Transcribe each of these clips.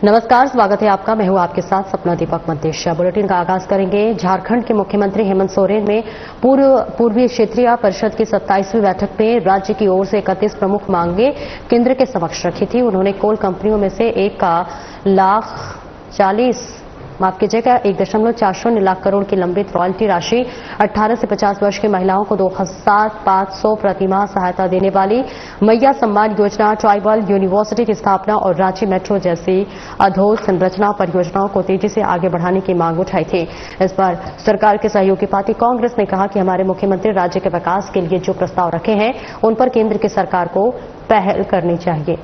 नमस्कार, स्वागत है आपका। मैं हूं आपके साथ सपना दीपक मंतेशिया। बुलेटिन का आगाज करेंगे। झारखंड के मुख्यमंत्री हेमंत सोरेन में पूर्वी क्षेत्रीय परिषद की 27वीं बैठक में राज्य की ओर से 31 प्रमुख मांगे केंद्र के समक्ष रखी थी। उन्होंने कोल कंपनियों में से एक का 1,40 लाख करोड़ की लंबित रॉयल्टी राशि, 18 से 50 वर्ष की महिलाओं को 2,500 प्रतिमाह सहायता देने वाली मैया सम्मान योजना, ट्राइबल यूनिवर्सिटी की स्थापना और रांची मेट्रो जैसी अधोसंरचना परियोजनाओं को तेजी से आगे बढ़ाने की मांग उठाई थी। इस पर सरकार के सहयोगी पार्टी कांग्रेस ने कहा कि हमारे मुख्यमंत्री राज्य के विकास के लिए जो प्रस्ताव रखे हैं उन पर केंद्र की सरकार को पहल करनी चाहिए।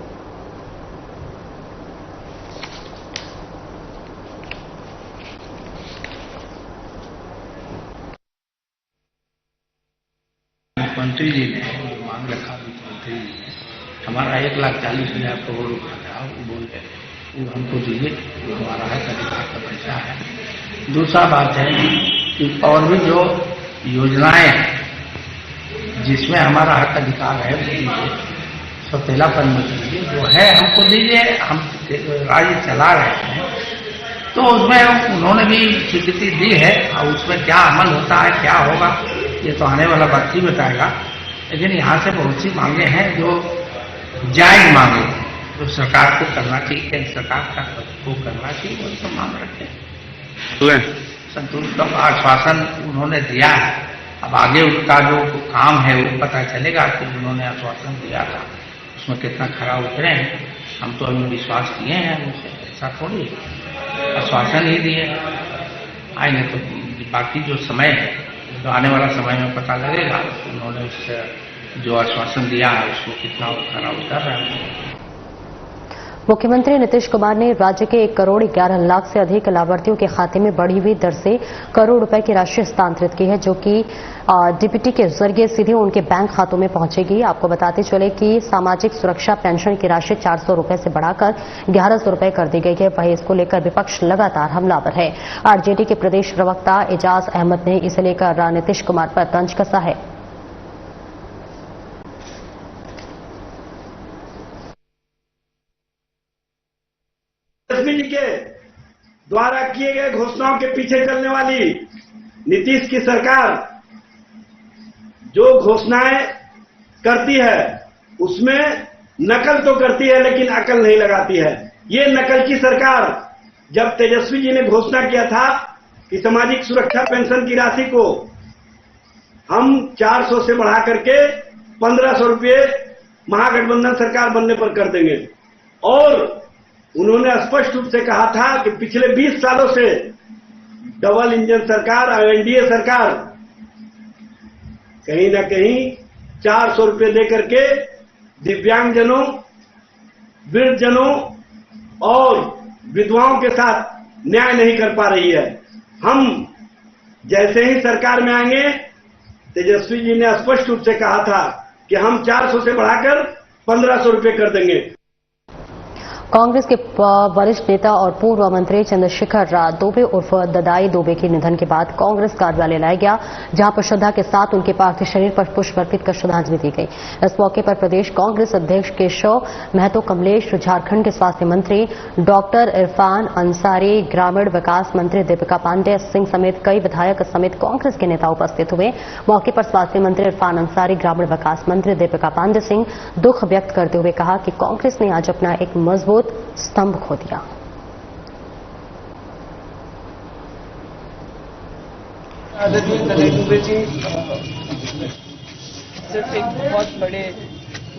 मुख्यमंत्री जी ने मांग रखा, मुख्यमंत्री जी ने हमारा 1,40,000 करोड़ रुपया था, वो बोले वो हमको दीजिए, वो हमारा है, अधिकार का पैसा है। दूसरा बात है कि और भी जो योजनाएं हैं जिसमें हमारा हक अधिकार है वो दीजिए, सौतेलापन में दीजिए, जो है हमको दीजिए, हम राज्य चला रहे हैं। तो उसमें उन्होंने भी स्वीकृति दी है, और उसमें क्या अमल होता है, क्या होगा, ये तो आने वाला वक्त ही बताएगा। लेकिन यहाँ से बहुत सी मांगे हैं जो जायज मांगे, जो सरकार को करना चाहिए, केंद्र सरकार को करना चाहिए, वो सब मांग रखे संतुलित का आश्वासन उन्होंने दिया है। अब आगे उनका जो काम है वो पता चलेगा कि उन्होंने आश्वासन दिया था उसमें कितना खरा उतरे हैं। हम तो अभी विश्वास किए हैं उनसे, ऐसा थोड़ी आश्वासन ही दिए आएंगे, तो बाकी जो समय है तो आने वाला समय में पता लगेगा उन्होंने उससे जो आश्वासन दिया है उसको कितना खरा उतर रहा है। मुख्यमंत्री नीतीश कुमार ने राज्य के 1,11,00,000 से अधिक लाभार्थियों के खाते में बढ़ी हुई दर से करोड़ रुपए की राशि हस्तांतरित की है, जो कि डीबीटी के जरिए सीधे उनके बैंक खातों में पहुंचेगी। आपको बताते चले कि सामाजिक सुरक्षा पेंशन की राशि 400 रुपए से बढ़ाकर 1,100 रुपए कर दी गई है। वहीं इसको लेकर विपक्ष लगातार हमलावर है। आरजेडी के प्रदेश प्रवक्ता एजाज अहमद ने इसे लेकर नीतीश कुमार पर तंज कसा है। जी के द्वारा किए गए घोषणाओं के पीछे चलने वाली नीतीश की सरकार जो घोषणाएं करती है उसमें नकल तो करती है लेकिन अकल नहीं लगाती है। ये नकल की सरकार, जब तेजस्वी जी ने घोषणा किया था कि सामाजिक सुरक्षा पेंशन की राशि को हम 400 से बढ़ा करके 1,500 रुपये महागठबंधन सरकार बनने पर कर देंगे, और उन्होंने स्पष्ट रूप से कहा था कि पिछले 20 सालों से डबल इंजन सरकार और एनडीए सरकार कहीं ना कहीं 400 रुपये देकर के दिव्यांगजनों, वृद्धजनों और विधवाओं के साथ न्याय नहीं कर पा रही है। हम जैसे ही सरकार में आएंगे, तेजस्वी जी ने स्पष्ट रूप से कहा था कि हम 400 से बढ़ाकर 1,500 रुपये कर देंगे। कांग्रेस के वरिष्ठ नेता और पूर्व मंत्री चंद्रशेखर दुबे उर्फ ददाई दुबे के निधन के बाद कांग्रेस कार्यालय लाया गया, जहां पर श्रद्धा के साथ उनके पार्थिव शरीर पर पुष्प अर्पित कर श्रद्धांजलि दी गई। इस मौके पर प्रदेश कांग्रेस अध्यक्ष केशव महतो कमलेश, झारखंड के स्वास्थ्य मंत्री डॉक्टर इरफान अंसारी, ग्रामीण विकास मंत्री दीपिका पांडे सिंह समेत कई विधायक समेत कांग्रेस के नेता उपस्थित हुए। मौके पर स्वास्थ्य मंत्री इरफान अंसारी, ग्रामीण विकास मंत्री दीपिका पांडे सिंह दुख व्यक्त करते हुए कहा कि कांग्रेस ने आज अपना एक मजबूत स्तंभ खो दिया। आदरणीय ददाई दुबे जी सिर्फ एक बहुत बड़े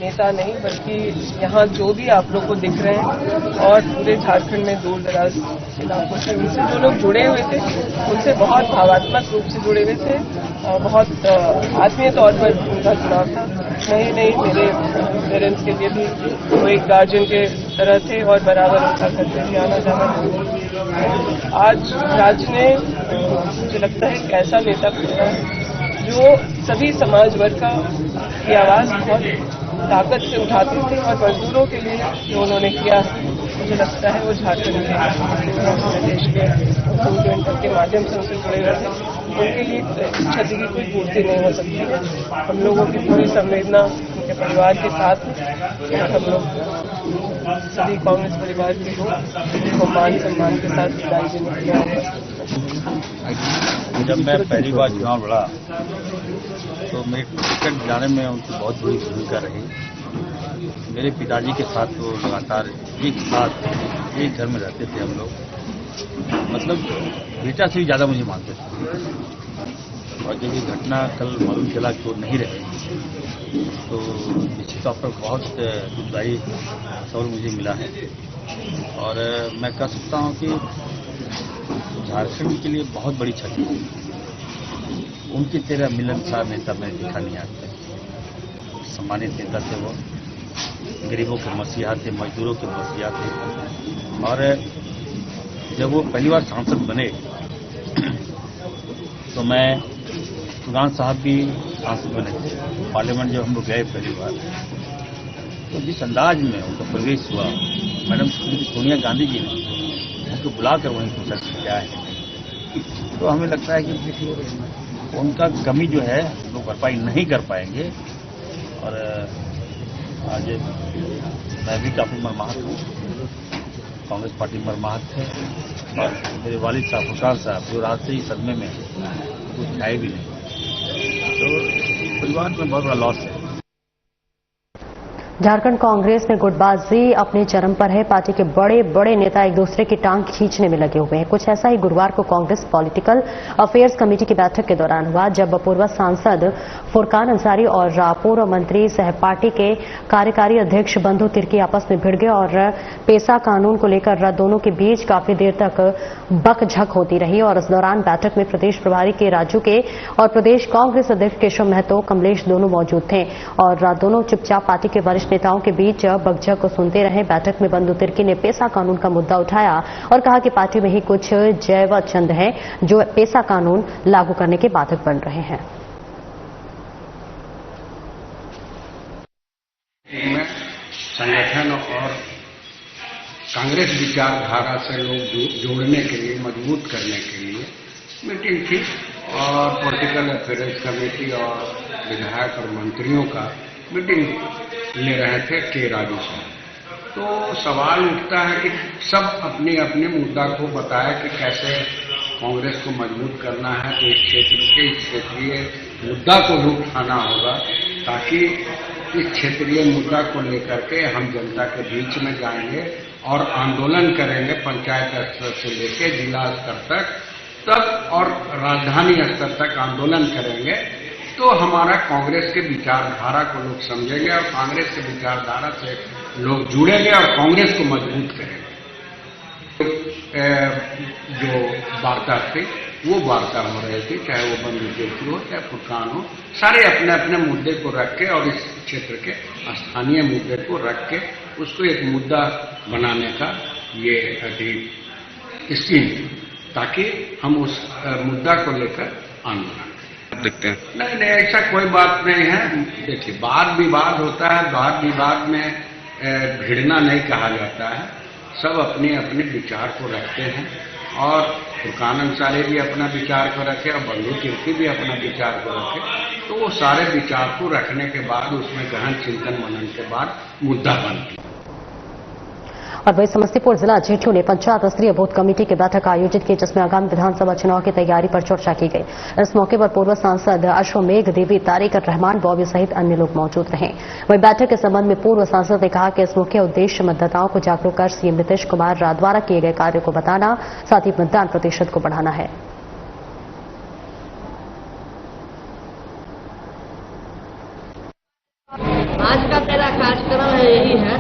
नेता नहीं, बल्कि यहाँ जो भी आप लोग को दिख रहे हैं और पूरे झारखंड में दूर दराज इलाकों से उनसे जो लोग जुड़े हुए थे, उनसे बहुत भावात्मक रूप से जुड़े हुए थे और बहुत आत्मीय तौर पर उनका जुड़ाव था। नहीं मेरे पेरेंट्स के लिए भी वो एक गार्जियन के तरह थे और बराबर उनका घर पे भी आना जाना। आज राज्य ने मुझे लगता है एक ऐसा नेता खोजा है जो सभी समाज वर्ग की आवाज बहुत ताकत से उठाते थे, और मजदूरों के लिए जो उन्होंने किया मुझे लगता है वो झारखंड के देश के मूवमेंट के माध्यम से उनसे जुड़े हुए थे। उनके लिए क्षति की कोई पूर्ति नहीं हो सकती है। हम लोगों की पूरी संवेदना उनके परिवार के साथ हम लोग सभी कांग्रेस परिवार के लोग उनको मान सम्मान के साथ विदाई देने के लिए आए। जब मैं पहली बार चुनाव लड़ा तो मेरे टिकट दिलाने में उनकी बहुत बड़ी भूमिका रही। मेरे पिताजी के साथ वो लगातार एक साथ एक घर में रहते थे हम लोग, मतलब बेटा से भी ज़्यादा मुझे मानते थे। और जब ये घटना कल मालूम चला कि वो नहीं रहे तो निश्चित तौर पर बहुत दुखदायी खबर मुझे मिला है। और मैं कह सकता हूँ कि झारखंड के लिए बहुत बड़ी क्षति है। उनकी तरह मिलनसार नेता मैंने देखा नहीं आज तक। सम्मानित नेता थे वो, गरीबों के मसीहा थे, मजदूरों के मसीहा थे। और जब वो पहली बार सांसद बने तो मैं सुगान साहब भी सांसद बने थे। पार्लियामेंट जब हम लोग गए पहली बार तो जिस अंदाज में उनका प्रवेश हुआ, मैडम सोनिया गांधी जी ने उनको बुलाकर वहीं पूछा क्या है, तो हमें लगता है कि उनका कमी जो है लोग भरपाई नहीं कर पाएंगे। और आज मैं भी काफ़ी मर्माहत हूँ, कांग्रेस पार्टी मर्माहत है। और मेरे वालिद साहब फुरकान साहब जो रात से ही सदमे में कुछ खाए भी नहीं, तो परिवार में बहुत बड़ा लॉस है। झारखंड कांग्रेस में गुटबाजी अपने चरम पर है। पार्टी के बड़े बड़े नेता एक दूसरे की टांग खींचने में लगे हुए हैं। कुछ ऐसा ही गुरुवार को कांग्रेस पॉलिटिकल अफेयर्स कमेटी की बैठक के दौरान हुआ, जब पूर्व सांसद फुरकान अंसारी और पूर्व मंत्री सहपाठी के कार्यकारी अध्यक्ष बंधु तिर्की आपस में भिड़ गए और पेसा कानून को लेकर दोनों के बीच काफी देर तक बकझक होती रही। और इस दौरान बैठक में प्रदेश प्रभारी के राजू के और प्रदेश कांग्रेस अध्यक्ष केशव महतो, कमलेश दोनों मौजूद थे और दोनों चुपचाप पार्टी के वरिष्ठ नेताओं के बीच बकझक को सुनते रहे। बैठक में बंधु तिर्की ने पेसा कानून का मुद्दा उठाया और कहा कि पार्टी में ही कुछ जयवचंद हैं जो पेसा कानून लागू करने के बाधक बन रहे हैं। संगठन और कांग्रेस विचारधारा से लोग जोड़ने के लिए, मजबूत करने के लिए मीटिंग थी और पॉलिटिकल अफेयर्स कमेटी और विधायक और मंत्रियों का मीटिंग ले रहे थे के राजू साहब। तो सवाल उठता है कि सब अपने अपने मुद्दा को बताया कि कैसे कांग्रेस को मजबूत करना है, तो इस क्षेत्र के क्षेत्रीय मुद्दा को भी उठाना होगा ताकि इस क्षेत्रीय मुद्दा को लेकर के हम जनता के बीच में जाएंगे और आंदोलन करेंगे पंचायत स्तर से लेकर जिला स्तर तक और राजधानी स्तर तक आंदोलन करेंगे। तो हमारा कांग्रेस के विचारधारा को लोग समझेंगे और कांग्रेस के विचारधारा से लोग जुड़ेंगे और कांग्रेस को मजबूत करेंगे। जो वार्ता थी वो वार्ता हो रही थी, चाहे वो बंधु तिर्की हो चाहे फुरकान हो, सारे अपने अपने मुद्दे को रख के और इस क्षेत्र के स्थानीय मुद्दे को रख के उसको एक मुद्दा बनाने का ये स्कीम, ताकि हम उस मुद्दा को लेकर आंदोलन देखते हैं। नहीं, ऐसा कोई बात नहीं है। देखिए, वाद विवाद होता है, वाद विवाद में भिड़ना नहीं कहा जाता है। सब अपने अपने विचार को रखते हैं और फुरकान अंसारी भी अपना विचार को रखे और बंधु तिर्की भी अपना विचार को रखे। तो वो सारे विचार को रखने के बाद उसमें गहन चिंतन मनन के बाद मुद्दा बनती है। और वही समस्तीपुर जिला जेठू ने पंचायत स्तरीय बूथ कमेटी की बैठक आयोजित की, जिसमें आगामी विधानसभा चुनाव की तैयारी पर चर्चा की गई। इस मौके पर पूर्व सांसद अश्वमेघ देवी, तारिक रहमान, बॉबी सहित अन्य लोग मौजूद रहे। वही बैठक के संबंध में पूर्व सांसद ने कहा कि इस मुख्य उद्देश्य मतदाताओं को जागरूक कर सीएम नीतीश कुमार द्वारा किए गए कार्यों को बताना, साथ ही मतदान प्रतिशत को बढ़ाना है। आज का मेरा कार्यक्रम यही है,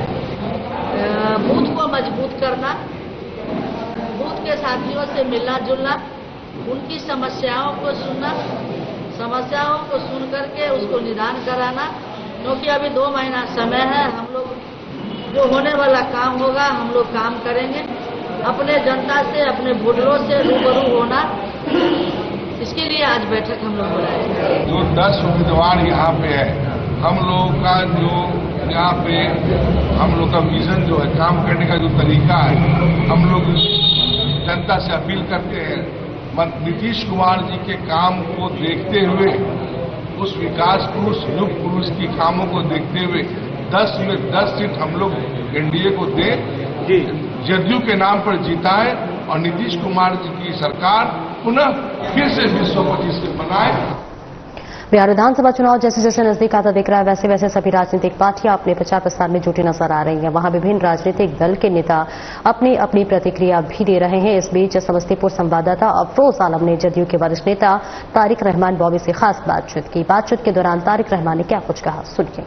बूथ को मजबूत करना, बूथ के साथियों से मिलना जुलना, उनकी समस्याओं को सुनना, समस्याओं को सुन करके उसको निदान कराना। क्योंकि अभी 2 महीना समय है, हम लोग जो होने वाला काम होगा हम लोग काम करेंगे। अपने जनता से, अपने वोटरों से रूबरू होना, इसके लिए आज बैठक हम लोग बुलाए। जो 10 उम्मीदवार यहाँ पे है, हम लोग का जो यहाँ पे हम लोग का विजन जो है, काम करने का जो तरीका है, हम लोग जनता से अपील करते हैं नीतीश कुमार जी के काम को देखते हुए, उस विकास पुरुष, युग पुरुष की कामों को देखते हुए 10 में 10 सीट हम लोग एनडीए को दें, जदयू के नाम पर जिताएं और नीतीश कुमार जी की सरकार पुनः फिर से 225 से बनाए। बिहार विधानसभा चुनाव जैसे जैसे नजदीक आता दिख रहा है, वैसे वैसे सभी राजनीतिक पार्टियां अपने प्रचार प्रसार में जुटी नजर आ रही हैं। वहां विभिन्न राजनीतिक दल के नेता अपनी अपनी प्रतिक्रिया भी दे रहे हैं। इस बीच समस्तीपुर संवाददाता अफरोज आलम ने जदयू के वरिष्ठ नेता तारिक रहमान बॉबी से खास बातचीत की। बातचीत के दौरान तारिक रहमान ने क्या कुछ कहा, सुनिए।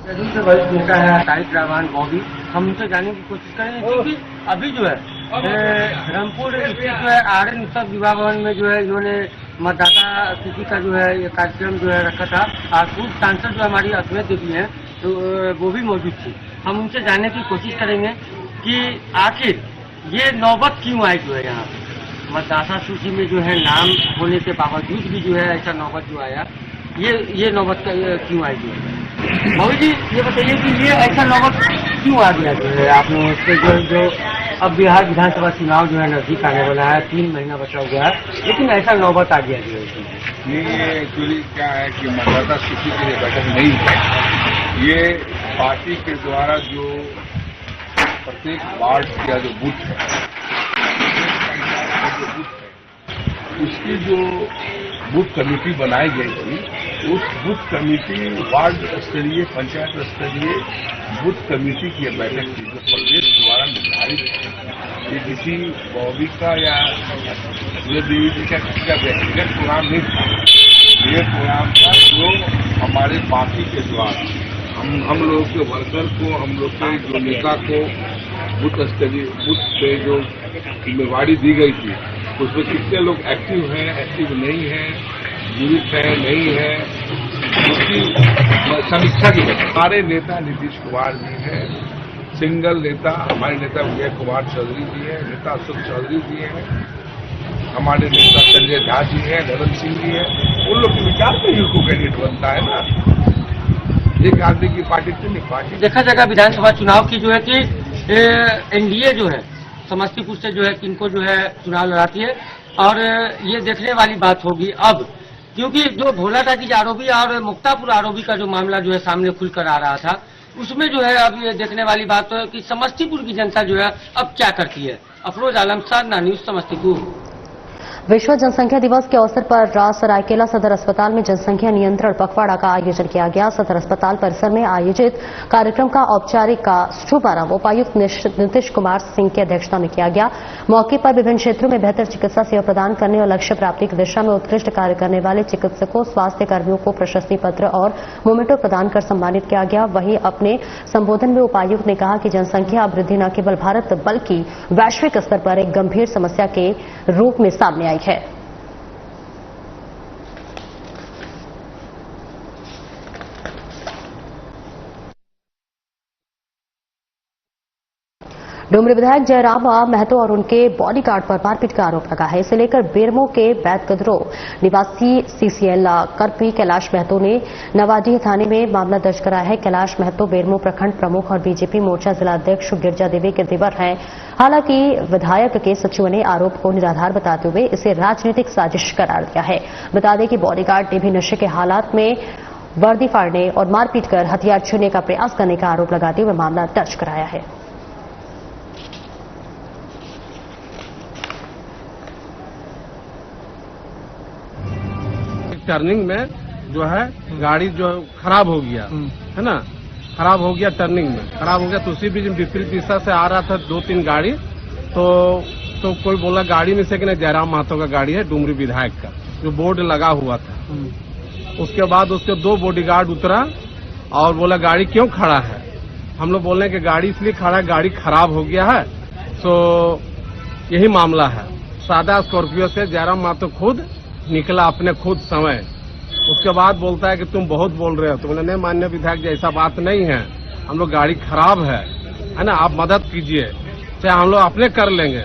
जदयू के वरिष्ठ नेता है तारिक रहमान बॉबी, हम उनसे जानने की कोशिश करेंगे क्योंकि अभी जो है धर्मपुर स्थित जो है आर्यन उत्सव विवाह भवन में जो है इन्होंने मतदाता सूची का जो है ये कार्यक्रम जो है रखा था। आज पूर्व सांसद जो हमारी अश्वेत देवी है तो वो भी मौजूद थी। हम उनसे जानने की कोशिश करेंगे कि आखिर ये नौबत क्यों आई जो है यहाँ मतदाता सूची में जो है नाम होने के बावजूद भी जो है ऐसा नौबत जो आया, ये नौबत क्यों आई जो है। भाभी जी ये बताइए कि ये ऐसा नौबत क्यों आ गया जो है आप लोगों से, जो अब बिहार विधानसभा चुनाव जो है नजदीक आने वाला है, 3 महीना बचा हुआ है, लेकिन ऐसा नौबत आ गया जो है। ये एक्चुअली क्या है कि मतदाता सूची के लिए बैठक नहीं है, ये पार्टी के द्वारा जो प्रत्येक वार्ड का जो बूथ है उसकी जो बूथ कमेटी बनाई गई थी, उस बूथ कमेटी वार्ड स्तरीय पंचायत स्तरीय बूथ कमेटी की बैठक थी जो प्रदेश द्वारा निर्धारित है। ये किसी बॉबी का या देवी जी का किसी का व्यक्तिगत प्रोग्राम नहीं था, ये प्रोग्राम था जो हमारे पार्टी के द्वारा हम लोगों के वर्कर को, हम लोग के जो नेता को बूथ स्तरीय बूथ पे जो जिम्मेवारी दी गई थी उसमें कितने लोग एक्टिव हैं, एक्टिव नहीं हैं, जीवित है नहीं है, उसकी समीक्षा की है। हमारे नेता नीतीश कुमार जी हैं, सिंगल नेता हमारे नेता विजय कुमार चौधरी जी हैं, नेता अशोक चौधरी जी हैं, हमारे नेता संजय झा जी हैं, धर्म सिंह जी हैं। उन लोग के विचार से ही उनको कैंडिडेट बनता है ना, एक आदमी की पार्टी से नहीं। पार्टी देखा जाएगा विधानसभा चुनाव की जो है कि एनडीए जो है समस्तीपुर से जो है किनको जो है चुनाव लड़ाती है, और ये देखने वाली बात होगी अब, क्योंकि जो भोला टाकी आरोपी और मुक्तापुर आरोपी का जो मामला जो है सामने खुलकर आ रहा था, उसमें जो है अब ये देखने वाली बात है कि समस्तीपुर की जनता जो है अब क्या करती है। अफरोज आलम, साधना न्यूज, समस्तीपुर। विश्व जनसंख्या दिवस के अवसर पर सरायकेला सदर अस्पताल में जनसंख्या नियंत्रण पखवाड़ा का आयोजन किया गया। सदर अस्पताल परिसर में आयोजित कार्यक्रम का औपचारिक शुभारंभ उपायुक्त नीतीश कुमार सिंह की अध्यक्षता में किया गया। मौके पर विभिन्न क्षेत्रों में बेहतर चिकित्सा सेवा प्रदान करने और लक्ष्य प्राप्ति की दिशा में उत्कृष्ट कार्य करने वाले चिकित्सकों, स्वास्थ्य कर्मियों को प्रशस्ति पत्र और मोमेंटो प्रदान कर सम्मानित किया गया। वहीं अपने संबोधन में उपायुक्त ने कहा कि जनसंख्या वृद्धि न केवल भारत बल्कि वैश्विक स्तर पर एक गंभीर समस्या के रूप में सामने आई है। डुमरी विधायक जयराम महतो और उनके बॉडीगार्ड पर मारपीट का आरोप लगा है। इसे लेकर बेरमो के बैतकदरो निवासी सीसीएल कर्मी कैलाश महतो ने नवाडीह थाने में मामला दर्ज कराया है। कैलाश महतो बेरमो प्रखंड प्रमुख और बीजेपी मोर्चा जिलाध्यक्ष गिरजा देवी के देवर हैं। हालांकि विधायक के सचिव ने आरोप को निराधार बताते हुए इसे राजनीतिक साजिश करार दिया है। बता दें कि बॉडीगार्ड ने भी नशे के हालात में वर्दी फाड़ने और मारपीट कर हथियार छीनने का प्रयास करने का आरोप लगाते हुए मामला दर्ज कराया है। टर्निंग में जो है गाड़ी जो खराब हो गया है ना, खराब हो गया, टर्निंग में खराब हो गया। तो उसी बीच विपरीत दिशा से आ रहा था 2-3 गाड़ी, तो कोई बोला गाड़ी में से कि नहीं जयराम महतो का गाड़ी है, डुमरी विधायक का, जो बोर्ड लगा हुआ था। उसके बाद उसके 2 बॉडीगार्ड उतरा और बोला गाड़ी क्यों खड़ा है। हम लोग बोल रहे हैं कि गाड़ी इसलिए खड़ा है, गाड़ी खराब हो गया है। तो यही मामला है। सादा स्कॉर्पियो से जयराम महतो खुद निकला अपने खुद समय। उसके बाद बोलता है कि तुम बहुत बोल रहे हो। तो बोले नहीं माननीय विधायक जी ऐसा बात नहीं है, हम लोग गाड़ी खराब है ना, आप मदद कीजिए, चाहे हम लोग अपने कर लेंगे।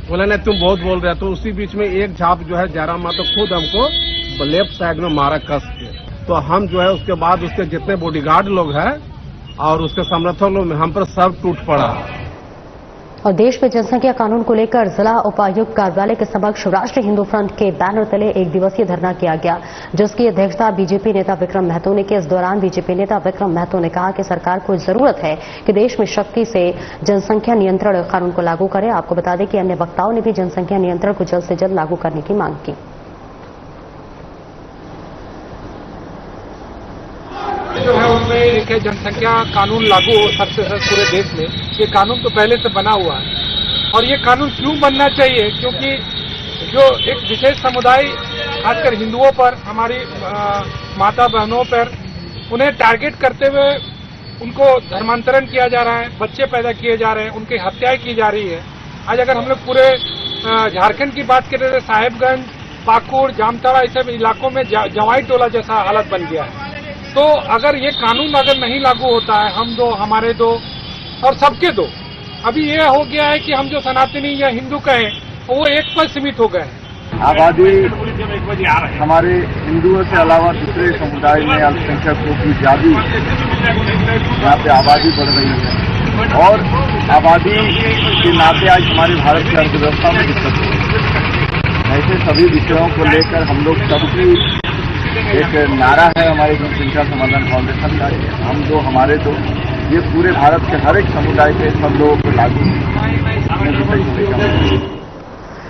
बोले नहीं तुम बहुत बोल रहे हो। तो उसी बीच में एक झाप जो है जयराम महतो खुद हमको लेफ्ट साइड में मारा कस के। तो हम जो है उसके बाद उसके जितने बॉडीगार्ड लोग हैं और उसके समर्थक लोग हम पर सब टूट पड़ा। और देश में जनसंख्या कानून को लेकर जिला उपायुक्त कार्यालय के समक्ष राष्ट्रीय हिंदू फ्रंट के बैनर तले एक दिवसीय धरना किया गया, जिसकी अध्यक्षता बीजेपी नेता विक्रम महतो ने की। इस दौरान बीजेपी नेता विक्रम महतो ने कहा कि सरकार को जरूरत है कि देश में सख्ती से जनसंख्या नियंत्रण कानून को लागू करे। आपको बता दें कि अन्य वक्ताओं ने भी जनसंख्या नियंत्रण को जल्द से जल्द लागू करने की मांग की। जो है उसमें एक है जनसंख्या कानून लागू हो सबसे पूरे देश में। ये कानून तो पहले से बना हुआ है और ये कानून क्यों बनना चाहिए, क्योंकि जो एक विशेष समुदाय खासकर हिंदुओं पर, हमारी माता बहनों पर, उन्हें टारगेट करते हुए उनको धर्मांतरण किया जा रहा है, बच्चे पैदा किए जा रहे हैं, उनकी हत्याएं की जा रही है। आज अगर हम लोग पूरे झारखंड की बात करें तो साहेबगंज, पाकुड़, जामताड़ा ऐसे इलाकों में जवाई टोला जैसा हालत बन गया है। तो अगर ये कानून अगर नहीं लागू होता है, हम दो, हमारे दो और सबके दो, अभी ये हो गया है कि हम जो सनातनी या हिंदू कहें वो एक पर सीमित हो गए हैं। आबादी हमारे हिंदुओं से अलावा दूसरे समुदाय में अल्पसंख्यकों की ज्यादा यहाँ पे आबादी बढ़ रही है और आबादी के नाते आज हमारे भारत की अर्थव्यवस्था में दिक्कत है। ऐसे सभी विषयों को लेकर हम लोग सबकी एक नारा है हमारे जनसंख्या समाधान फाउंडेशन का, हम दो हमारे दो, ये पूरे भारत के हर एक समुदाय के सब लोगों को लागू है।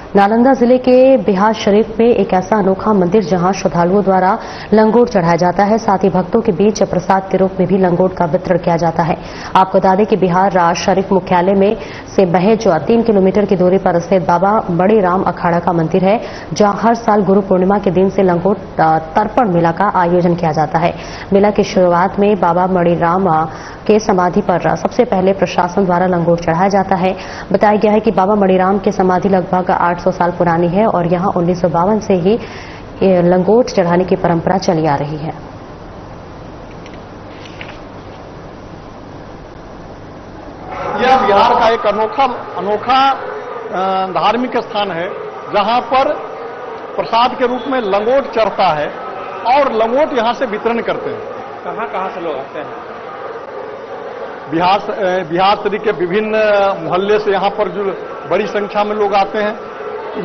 नालंदा जिले के बिहार शरीफ में एक ऐसा अनोखा मंदिर जहां श्रद्धालुओं द्वारा लंगोट चढ़ाया जाता है, साथ ही भक्तों के बीच प्रसाद के रूप में भी लंगोट का वितरण किया जाता है। आपको बता दें कि बिहार शरीफ मुख्यालय में से महज 3 किलोमीटर की दूरी पर स्थित बाबा बड़े राम अखाड़ा का मंदिर है, जहां हर साल गुरु पूर्णिमा के दिन से लंगोट तर्पण मेला का आयोजन किया जाता है। मेला की शुरुआत में बाबा बड़े राम के समाधि पर सबसे पहले प्रशासन द्वारा लंगोट चढ़ाया जाता है। बताया गया है कि बाबा मणिराम की समाधि लगभग 800 साल पुरानी है और यहां 1952 से ही लंगोट चढ़ाने की परंपरा चली आ रही है। यह बिहार का एक अनोखा धार्मिक स्थान है जहां पर प्रसाद के रूप में लंगोट चढ़ता है और लंगोट यहां से वितरण करते हैं। कहां से लोग आते हैं? बिहार शरीफ के विभिन्न मोहल्ले से यहाँ पर जो बड़ी संख्या में लोग आते हैं।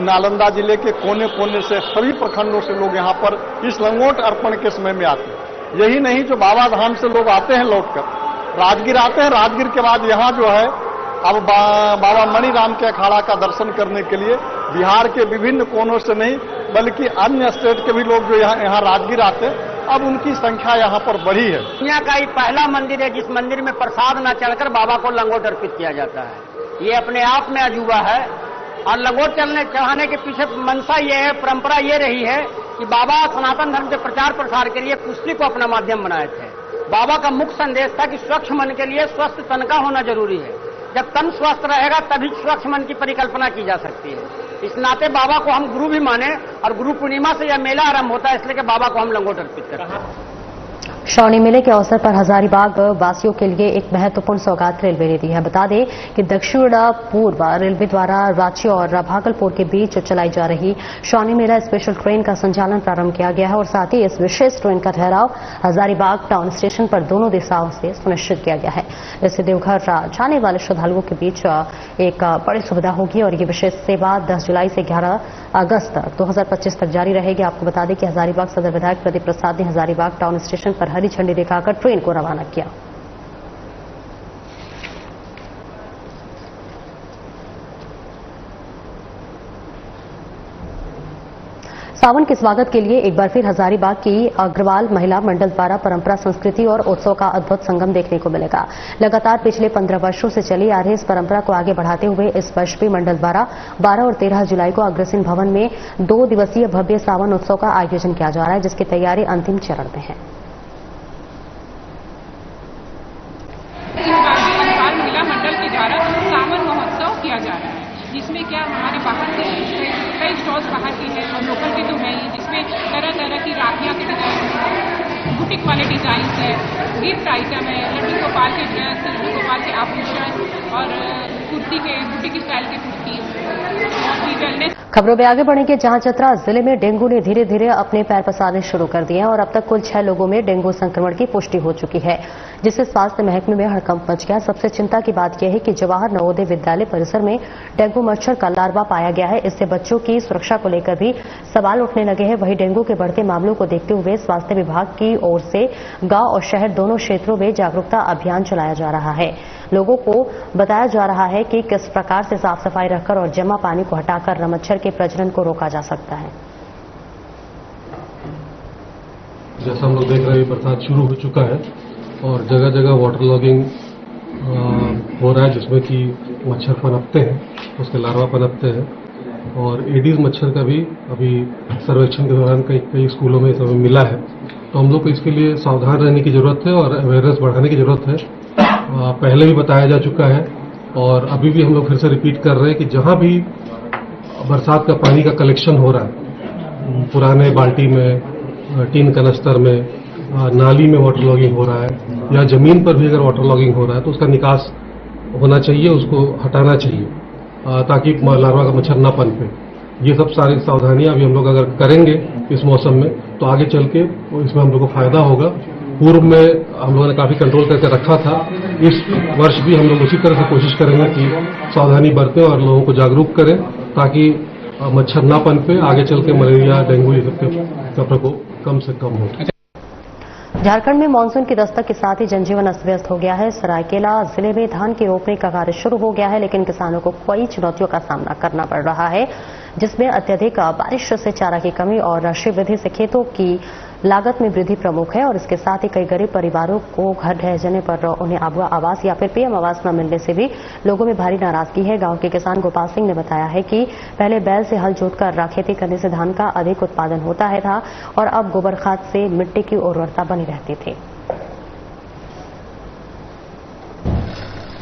नालंदा जिले के कोने कोने से सभी प्रखंडों से लोग यहाँ पर इस लंगोट अर्पण के समय में आते हैं। यही नहीं, जो बाबा धाम से लोग आते हैं लौटकर राजगीर आते हैं, राजगीर के बाद यहाँ जो है अब बाबा मणिराम के अखाड़ा का दर्शन करने के लिए बिहार के विभिन्न कोनों से नहीं बल्कि अन्य स्टेट के भी लोग जो यहाँ राजगीर आते हैं, अब उनकी संख्या यहाँ पर बढ़ी है। दुनिया का ही पहला मंदिर है जिस मंदिर में प्रसाद न चढ़कर बाबा को लंगोट अर्पित किया जाता है। ये अपने आप में अजूबा है और लंगोट चढ़ाने के पीछे मंशा ये है, परंपरा ये रही है कि बाबा सनातन धर्म के प्रचार प्रसार के लिए कुश्ती को अपना माध्यम बनाए थे। बाबा का मुख्य संदेश था कि स्वच्छ मन के लिए स्वस्थ तन का होना जरूरी है। जब तन स्वस्थ रहेगा तभी स्वच्छ मन की परिकल्पना की जा सकती है। इस नाते बाबा को हम गुरु भी माने और गुरु पूर्णिमा से यह मेला आरंभ होता है, इसलिए कि बाबा को हम लंगोट अर्पित करते हैं। श्रावणी मेले के अवसर पर हजारीबाग वासियों के लिए एक महत्वपूर्ण सौगात रेलवे ने दी है। बता दें कि दक्षिण पूर्व रेलवे द्वारा रांची और भागलपुर के बीच चलाई जा रही श्रावणी मेला स्पेशल ट्रेन का संचालन प्रारंभ किया गया है और साथ ही इस विशेष ट्रेन का ठहराव हजारीबाग टाउन स्टेशन पर दोनों दिशाओं से सुनिश्चित किया गया है। इससे देवघर जाने वाले श्रद्धालुओं के बीच एक बड़ी सुविधा होगी और ये विशेष सेवा 10 जुलाई से 11 अगस्त 2025 तक जारी रहेगी। आपको बता दें कि हजारीबाग सदर विधायक प्रदीप प्रसाद ने हजारीबाग टाउन स्टेशन पर हरी झंडी दिखाकर ट्रेन को रवाना किया। सावन के स्वागत के लिए एक बार फिर हजारीबाग की अग्रवाल महिला मंडल द्वारा परंपरा, संस्कृति और उत्सव का अद्भुत संगम देखने को मिलेगा। लगातार पिछले 15 वर्षों से चली आ रही इस परंपरा को आगे बढ़ाते हुए इस वर्ष भी मंडल द्वारा 12 और 13 जुलाई को अग्रसेन भवन में 2 दिवसीय भव्य सावन उत्सव का आयोजन किया जा रहा है, जिसकी तैयारी अंतिम चरण में है। महिला मंडल के द्वारा सावन महोत्सव किया जा रहा है, जिसमें क्या हमारे बाहर से कई स्टॉल्स बाहर की है और लोकल के तो है ही, जिसमें तरह तरह की राखियां के डिजाइन, बुटीक वाले डिजाइन है, गिफ्ट आइटम है, लड्डू गोपाल के ड्रेस, लड्डू गोपाल के आभूषण और कुर्ती के बुटीक स्टाइल के की और भी वेलनेस। खबरों में आगे बढ़ेंगे, जहां चतरा जिले में डेंगू ने धीरे धीरे अपने पैर पसारने शुरू कर दिए हैं और अब तक कुल 6 लोगों में डेंगू संक्रमण की पुष्टि हो चुकी है, जिससे स्वास्थ्य महकमे में हड़कंप मच गया। सबसे चिंता की बात यह है कि जवाहर नवोदय विद्यालय परिसर में डेंगू मच्छर का लार्वा पाया गया है। इससे बच्चों की सुरक्षा को लेकर भी सवाल उठने लगे हैं। वहीं डेंगू के बढ़ते मामलों को देखते हुए स्वास्थ्य विभाग की ओर से गांव और शहर दोनों क्षेत्रों में जागरूकता अभियान चलाया जा रहा है। लोगों को बताया जा रहा है कि किस प्रकार से साफ सफाई रखकर और जमा पानी को हटाकर मच्छर के प्रजनन को रोका जा सकता है। जैसा हम लोग देख रहे हैं, बरसात शुरू हो चुका है और जगह जगह वाटर लॉगिंग हो रहा है, जिसमें कि मच्छर पनपते हैं, उसके लार्वा पनपते हैं और एडीज मच्छर का भी अभी सर्वेक्षण के दौरान कई स्कूलों में समय मिला है। तो हम लोग को इसके लिए सावधान रहने की जरूरत है और अवेयरनेस बढ़ाने की जरूरत है। पहले भी बताया जा चुका है और अभी भी हम लोग फिर से रिपीट कर रहे हैं कि जहां भी बरसात का पानी का कलेक्शन हो रहा है, पुराने बाल्टी में, टीन कनस्तर में, नाली में वाटर लॉगिंग हो रहा है या जमीन पर भी अगर वाटर लॉगिंग हो रहा है तो उसका निकास होना चाहिए, उसको हटाना चाहिए ताकि लार्वा का मच्छर न पनपे। ये सब सारी सावधानियां अभी हम लोग अगर करेंगे इस मौसम में तो आगे चल के इसमें हम लोग को फायदा होगा। पूर्व में हम लोगों ने काफी कंट्रोल करके रखा था, इस वर्ष भी हम लोग उसी तरह से कोशिश करेंगे कि सावधानी बरतें और लोगों को जागरूक करें ताकि मच्छर ना पनपे, आगे चल के मलेरिया, डेंगू ये सब का प्रकोप कम से कम हो। झारखंड में मानसून की दस्तक के साथ ही जनजीवन अस्त व्यस्त हो गया है। सरायकेला जिले में धान की रोपनी का कार्य शुरू हो गया है, लेकिन किसानों को कई चुनौतियों का सामना करना पड़ रहा है, जिसमें अत्यधिक बारिश से चारा की कमी और राशि वृद्धि से खेतों की लागत में वृद्धि प्रमुख है और इसके साथ ही कई गरीब परिवारों को घर ढह जाने पर उन्हें अगवा आवास या फिर पीएम आवास न मिलने से भी लोगों में भारी नाराजगी है। गांव के किसान गोपाल सिंह ने बताया है कि पहले बैल से हल जोतकर खेती करने से धान का अधिक उत्पादन होता है था और अब गोबर खाद से मिट्टी की उर्वरता बनी रहती थी।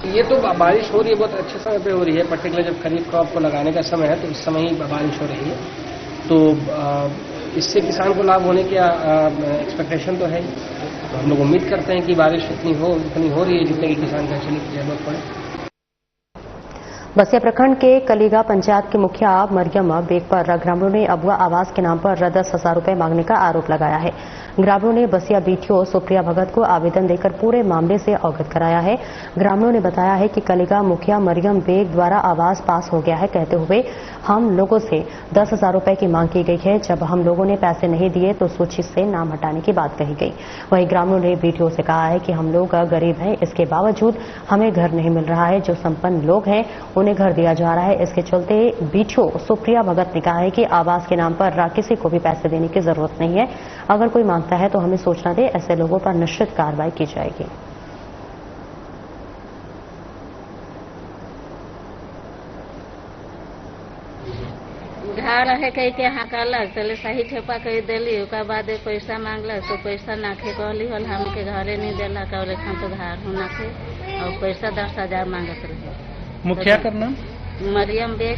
ये तो बारिश हो रही है, बहुत अच्छे समय पे हो रही है। पर्टिकुलर जब खरीफ क्रॉप को लगाने का समय है तो इस समय ही बारिश हो रही है, तो इससे किसान को लाभ होने की एक्सपेक्टेशन तो है। तो हम लोग उम्मीद करते हैं कि बारिश उतनी हो रही है जितने की किसान को चलने की जरूरत पड़े। बसिया प्रखंड के कलीगा पंचायत के मुखिया मरियम बेग पर ग्रामीणों ने अगवा आवास के नाम पर 10,000 रुपए मांगने का आरोप लगाया है। ग्रामीणों ने बसिया बीटीओ सुप्रिया भगत को आवेदन देकर पूरे मामले से अवगत कराया है। ग्रामीणों ने बताया है कि कलीगा मुखिया मरियम बेग द्वारा आवास पास हो गया है कहते हुए हम लोगों से 10,000 रुपए की मांग की गई है। जब हम लोगों ने पैसे नहीं दिए तो सूची से नाम हटाने की बात कही गई। वहीं ग्रामीणों ने बीटीओ से कहा है कि हम लोग गरीब हैं, इसके बावजूद हमें घर नहीं मिल रहा है। जो संपन्न लोग हैं उन्हें घर दिया जा रहा है। इसके चलते बीटीओ सुप्रिया भगत ने कहा है कि आवास के नाम पर किसी को भी पैसे देने की जरूरत नहीं है। अगर कोई मांगता है तो हमें सूचना दे, ऐसे लोगों पर निश्चित कार्रवाई की जाएगी। घर है कही के हाँ कहलक चले सही ठेपा कही दिली, उसके बाद पैसा मांगलक तो पैसा नाखे कहली हल हमके घरे नहीं दिलक और एखन तो घर होना थे और पैसा 10,000 मांगत रहे। मुखिया का नाम मरियम बेग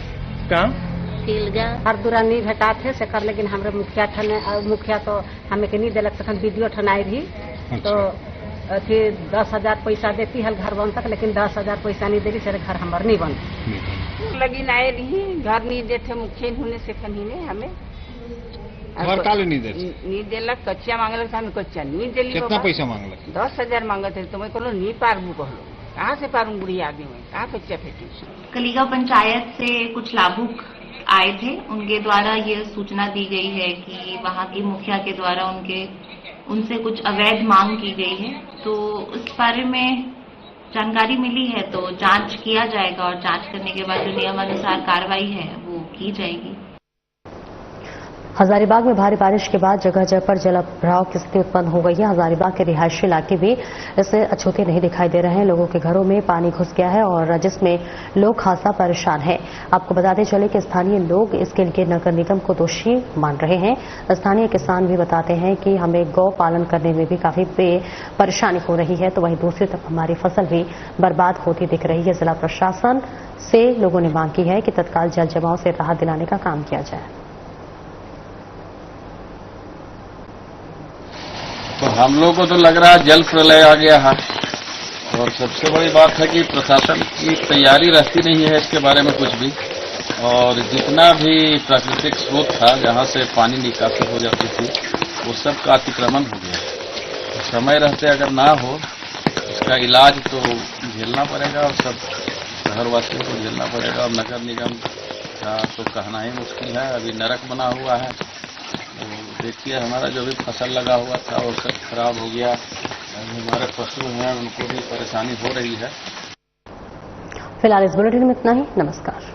काम किलगा हर दूरा नहीं भेटा थे से कर, लेकिन हमारे मुखिया तो हमें के नहीं दिलक तखन वीडियो ठनाई रही तो अथी 10,000 पैसा देती हल घर बन तक, लेकिन 10,000 पैसा नहीं देली से घर हमार नहीं बन लगी नाए रही घर नहीं देते मुखिया होने से कहीं ने हमें घर काले नहीं दे नहीं दिलक कच्चा मांगलक हमें कच्चा नहीं दिली। कितना पैसा मांगलक? 10,000 मांगत है तो मैं कहलो नहीं पारबू कहलो कहाँ से पारूं बुढ़ी आदमी में कहाँ कच्चा फेंकी। कलीगा पंचायत से कुछ लाभुक आए थे, उनके द्वारा ये सूचना दी गई है कि वहाँ की मुखिया के द्वारा उनसे कुछ अवैध मांग की गई है, तो उस बारे में जानकारी मिली है तो जांच किया जाएगा और जांच करने के बाद जो नियमानुसार कार्रवाई है वो की जाएगी। हजारीबाग में भारी बारिश के बाद जगह जगह पर जलभराव की स्थिति उत्पन्न हो गई है। हजारीबाग के रिहायशी इलाके भी इससे अछूते नहीं दिखाई दे रहे हैं। लोगों के घरों में पानी घुस गया है और जिसमें लोग खासा परेशान हैं। आपको बताते चले कि स्थानीय लोग इसके लिए नगर निगम को दोषी मान रहे हैं। स्थानीय किसान भी बताते हैं कि हमें गौ पालन करने में भी काफी परेशानी हो रही है, तो वहीं दूसरी तरफ हमारी फसल भी बर्बाद होती दिख रही है। जिला प्रशासन से लोगों ने मांग की है कि तत्काल जल जमाव से राहत दिलाने का काम किया जाए। तो हम लोग को तो लग रहा है जल प्रलय आ गया है और सबसे बड़ी बात है कि प्रशासन की तैयारी रहती नहीं है इसके बारे में कुछ भी। और जितना भी प्राकृतिक स्रोत था जहाँ से पानी निकासी हो जाती थी वो सब का अतिक्रमण हो गया। समय रहते अगर ना हो इसका इलाज तो झेलना पड़ेगा और सब शहरवासियों को झेलना पड़ेगा। और नगर निगम का तो कहना ही मुश्किल है, अभी नरक बना हुआ है। तो देखिए हमारा जो भी फसल लगा हुआ था वो सब खराब हो गया। हमारे पशु हैं उनको भी परेशानी हो रही है। फिलहाल इस बुलेटिन में इतना ही। नमस्कार।